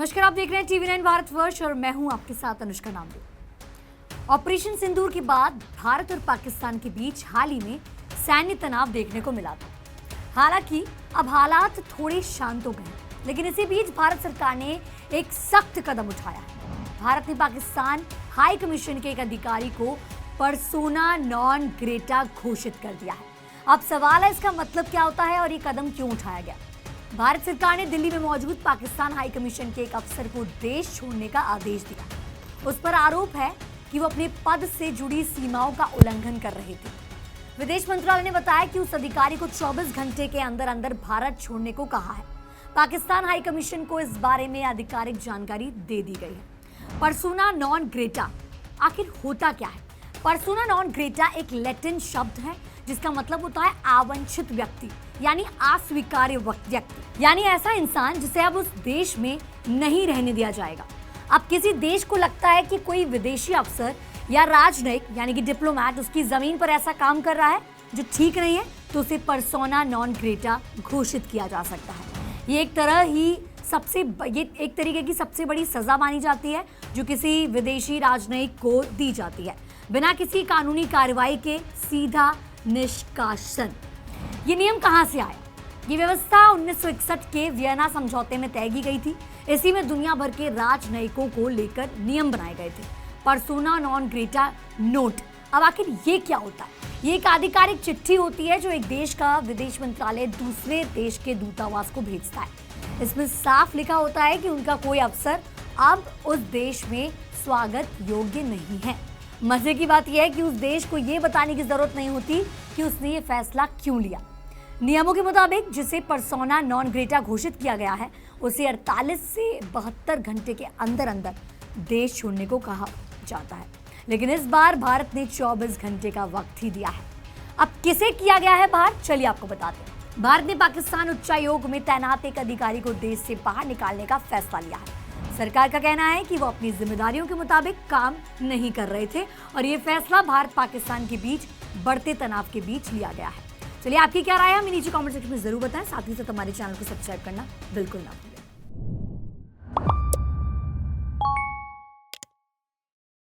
नमस्कार, आप देख रहे हैं TV9 भारतवर्ष और मैं हूं आपके साथ अनुष्का नामदेव। ऑपरेशन सिंदूर के बाद भारत और पाकिस्तान के बीच हाल ही में सैन्य तनाव देखने को मिला था। हालांकि अब हालात थोड़े शांत हो गए, लेकिन इसी बीच भारत सरकार ने एक सख्त कदम उठाया है। भारत ने पाकिस्तान हाई कमीशन के एक अधिकारी को पर्सोना नॉन ग्रेटा घोषित कर दिया है। अब सवाल है, इसका मतलब क्या होता है और ये कदम क्यों उठाया गया? भारत सरकार ने दिल्ली में मौजूद पाकिस्तान हाई कमीशन के एक अफसर को देश छोड़ने का आदेश दिया। उस पर आरोप है कि वो अपने पद से जुड़ी सीमाओं का उल्लंघन कर रहे थे। विदेश मंत्रालय ने बताया कि उस अधिकारी को 24 घंटे के अंदर अंदर भारत छोड़ने को कहा है। पाकिस्तान हाई कमीशन को इस बारे में आधिकारिक जानकारी दे दी गई है। पर्सोना नॉन ग्रेटा आखिर होता क्या है? पर्सोना नॉन ग्रेटा एक लैटिन शब्द है जिसका मतलब होता है अवांछित व्यक्ति, यानी अस्वीकार्य व्यक्ति, यानी ऐसा इंसान जिसे अब उस देश में नहीं रहने दिया जाएगा। अब किसी देश को लगता है कि कोई विदेशी अफसर या राजनयिक यानी कि डिप्लोमैट उसकी जमीन पर ऐसा काम कर रहा है जो ठीक नहीं है, तो उसे पर्सोना नॉन ग्रेटा घोषित किया जा सकता है। ये एक तरीके की सबसे बड़ी सजा मानी जाती है जो किसी विदेशी राजनयिक को दी जाती है, बिना किसी कानूनी कार्रवाई के सीधा निष्कासन। ये नियम कहां से आया? ये व्यवस्था 1961 के वियना समझौते में तय की गई थी। इसी में दुनिया भर के राजनयिकों को लेकर नियम बनाए गए थे। Persona non Greta note. अब आखिर ये क्या होता है? ये एक आधिकारिक चिट्ठी होती है जो एक देश का विदेश मंत्रालय दूसरे देश के दूतावास को भेजता है। इसमें साफ लिखा होता है कि उनका कोई अफसर अब उस देश में स्वागत योग्य नहीं है। मजे की बात यह है कि उस देश को यह बताने की जरूरत नहीं होती कि उसने ये फैसला क्यों लिया। नियमों के मुताबिक जिसे पर्सोना नॉन ग्रेटा घोषित किया गया है उसे 48 से 72 घंटे के अंदर अंदर देश छोड़ने को कहा जाता है, लेकिन इस बार भारत ने 24 घंटे का वक्त ही दिया है। अब किसे किया गया है बाहर, चलिए आपको बताते हैं। भारत ने पाकिस्तान उच्चायोग में तैनात एक अधिकारी को देश से बाहर निकालने का फैसला लिया है। सरकार का कहना है कि वो अपनी जिम्मेदारियों के मुताबिक काम नहीं कर रहे थे और ये फैसला भारत पाकिस्तान के बीच बढ़ते तनाव के बीच लिया गया है। चलिए, आपकी क्या राय है हमें नीचे कमेंट सेक्शन में जरूर बताएं। साथ ही साथ हमारे चैनल को सब्सक्राइब करना बिल्कुल ना भूलें।